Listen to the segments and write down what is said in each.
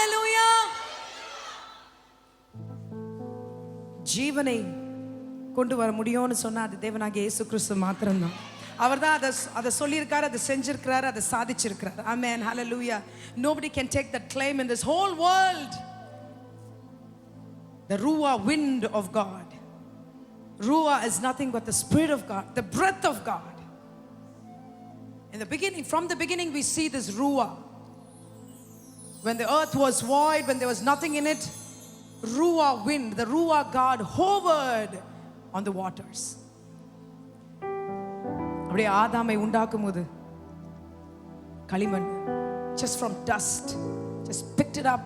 ஹalleluya. ஜீவனை கொண்டு வர முடியும்னு சொன்னா அது தேவனாகிய இயேசு கிறிஸ்து மாத்திரம்தான். அவர் தான் அதை சொல்லியிருக்காரு, அதை செஞ்சிருக்கிறாரு, அதை சாதிச்சிருக்கிறார். ஆமென், ஹalleluya. Nobody can take that claim in this whole world. The ruah wind of God. Ruah is nothing but the spirit of God, the breath of God. In the beginning, from the beginning we see this ruah. When the earth was void, when there was nothing in it, ruah wind, the ruah God hovered on the waters. அப்படியே ஆதாமை உண்டாக்கும் போது களிமண், just from dust, just picked it up,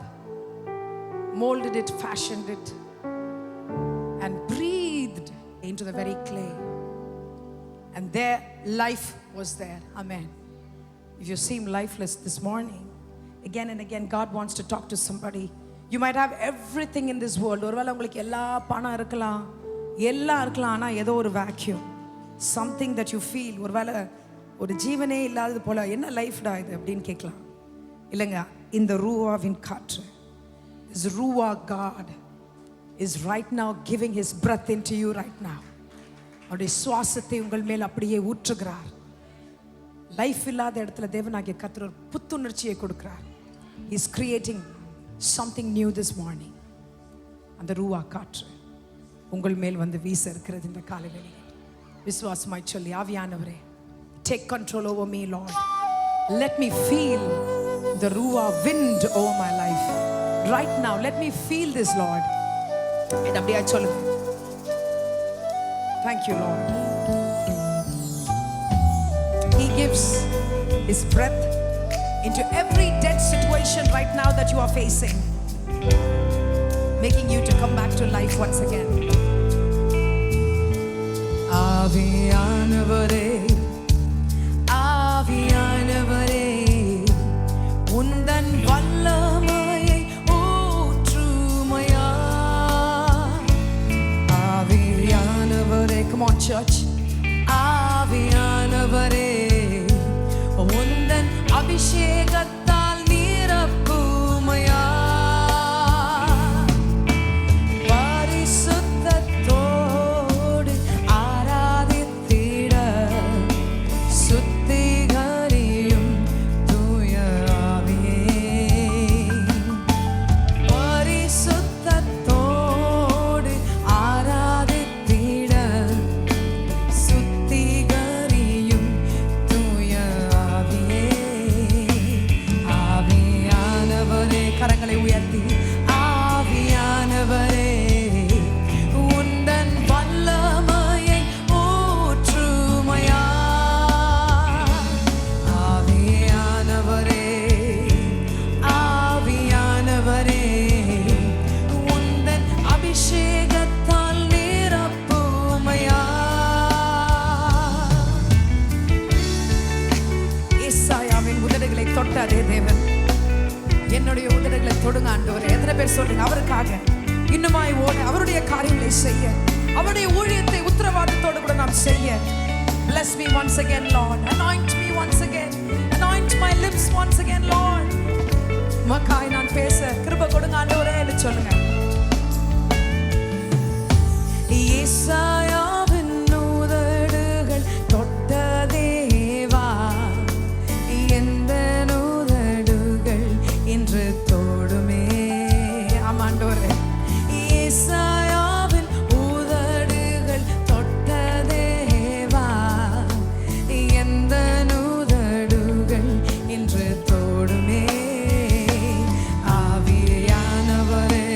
molded it, fashioned it, and breathed into the very clay, and there life was there. Amen. If you seem lifeless this morning, again and again God wants to talk to somebody. You might have everything in this world. ஒருவேளை உங்களுக்கு எல்லா பணம் இருக்கலாம், எல்லாம் இருக்கலாம், ஆனால் ஏதோ ஒரு vacuum, something that you feel, ஒருவேளை ஒரு ஜீவனே இல்லாதது போல, என்ன லைஃப்டா இது அப்படின்னு கேட்கலாம். இல்லைங்க, இந்த ரூவாவின் காற்று, this ruah God is right now giving his breath into you right now. அவருடைய சுவாசத்தை உங்கள் மேல் அப்படியே ஊற்றுகிறார். லைஃப் இல்லாத இடத்துல தேவனாகிய கர்த்தர் ஒரு புத்துணர்ச்சியை கொடுக்கிறார். he is creating something new this morning. அந்த ரூவா காற்று உங்கள் மேல் வந்து வீச இருக்கிறது இந்த காலைவேளையில். விசுவாசமாய் சொல்லி, ஆவியானவரே, take control over me, Lord. Let me feel the ruah wind over my life right now. Let me feel this, Lord. And அப்படியே சொல்லுங்க. Thank you, Lord. He gives his breath into every dead situation right now that you are facing, making you to come back to life once again. ஆவியானவரே, ஆவியானவரே, உந்தன் வல்லமையை ஊற்றுமையா. ஆவியானவரே, come on church. ஆவியானவரே, உந்தன் அபிஷேகத்தால் நிரப்புமையா. பரிசுத்தத்தோடு ஆராதித்திட சுத்திகரியும் தூய ஆவியே. பரிசுத்தத்தோடு ஆராதித்திட சுத்திகரியும் தூய ஆவியே. ஆவியானவரே, கரங்களை உயர்த்தி, ஆவியானவரே, உந்தன் வல்லமையை ஊற்றுமையா. ஆவியானவரே, ஆவியானவரே, உந்தன் அபிஷேகத்தால் நிரப்புமையா. ஏசாயாவின் உதடுகளை தொட்ட அதே தேவன் என்னுடைய உதடுகளை தொடுங்க ஆண்டவரே. எத்தனை பேர் சொல்றீங்க அவருக்காக இன்னுமாய் ஓட, அவருடைய காரியங்களை செய்ய, அவருடைய ஊழியத்தை உத்தரவாதத்தோடு கூட நாம் செய்ய. Bless me once again, Lord. Anoint me once again. Anoint my lips once again, Lord. McKay நான் பேச கிருபை கொடுங்க ஆண்டவரே என்று சொல்லுங்க. ஏசாயாவின் உதடுகள் தொட்ட தேவா, எந்த உதடுகள் இன்று தோடுமே. ஆமாண்டவரே, ஏசாயாவின் உதடுகள் தொட்ட தேவா, எந்த உதடுகள் இன்று தோடுமே. ஆவியானவரே,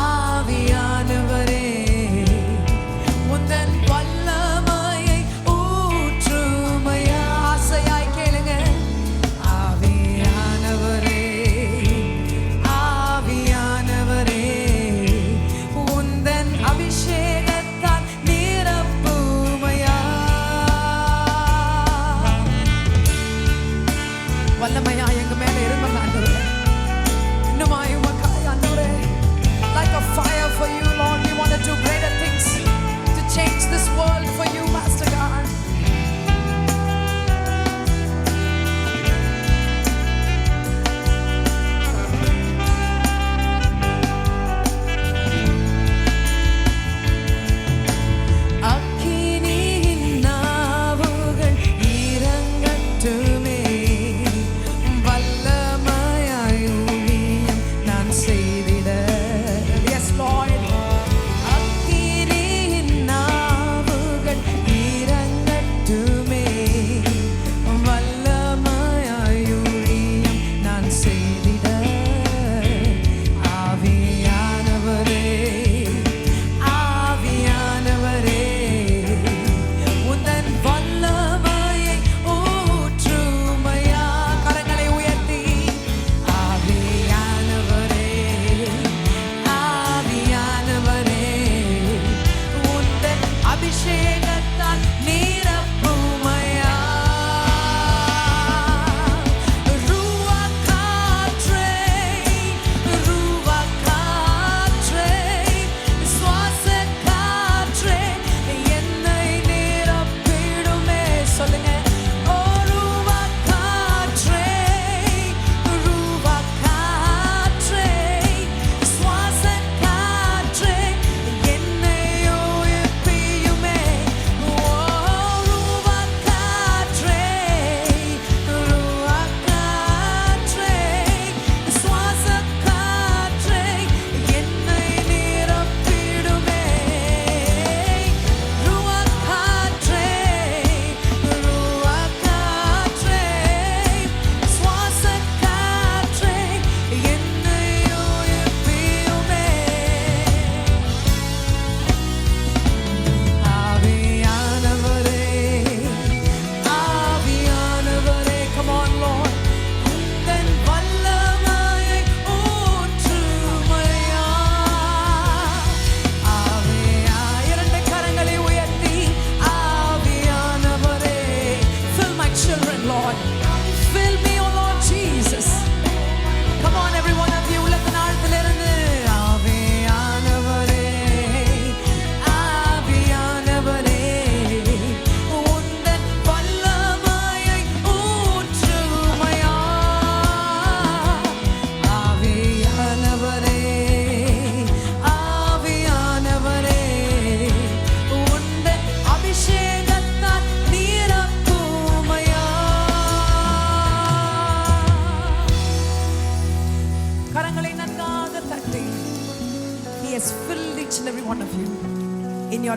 ஆவியானவரே,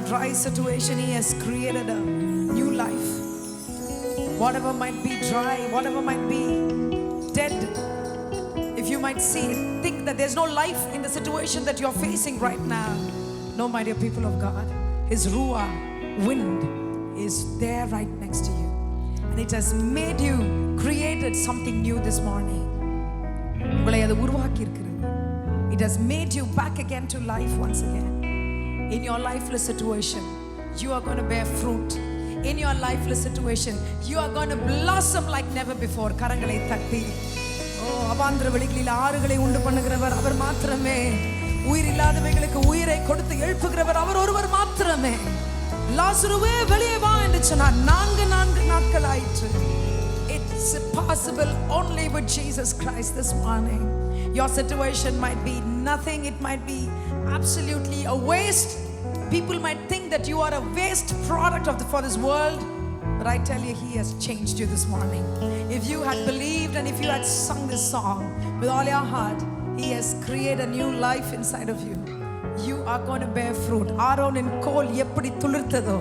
dry situation, He has created a new life. Whatever might be dry, whatever might be dead, if you might think that there's no life in the situation that you're facing right now, no, my dear people of God, His Ruah wind is there right next to you, and it has made you created something new this morning. உங்களை அது உருவாக்கி இருக்கிறது. It has made you back again to life once again. In your lifeless situation, you are going to bear fruit. In your lifeless situation, you are going to blossom like never before. கரங்களை தட்டி, ஓ அவாந்திர வெளிகளில் ஆறுகளை உண்டு பண்ணுகிறவர் அவர் மாத்திரமே. உயிர் இல்லாதவைகளுக்கு உயிரை கொடுத்து எழுப்புகிறவர் அவர் ஒருவர் மாத்திரமே. லாசருவே வெளியே வா என்று சொன்னார். 4 நாட்கள் ஆயிற்று. It's possible only with Jesus Christ this morning. Your situation might be nothing, it might be absolutely a waste. People might think that you are a waste product for this world, but I tell you, He has changed you this morning. If you had believed and if you had sung this song with all your heart, He has created a new life inside of you. You are going to bear fruit. ஆரோனின் கோல் எப்படி துளிர்த்ததோ,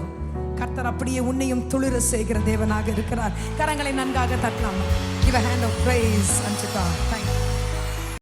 கர்த்தர் அப்படியே உன்னையும் துளிர செய்கிற தேவனாக இருக்கிறார். கரங்களை நன்றாக தட்டலாம். Give a hand of praise unto God. Thank you.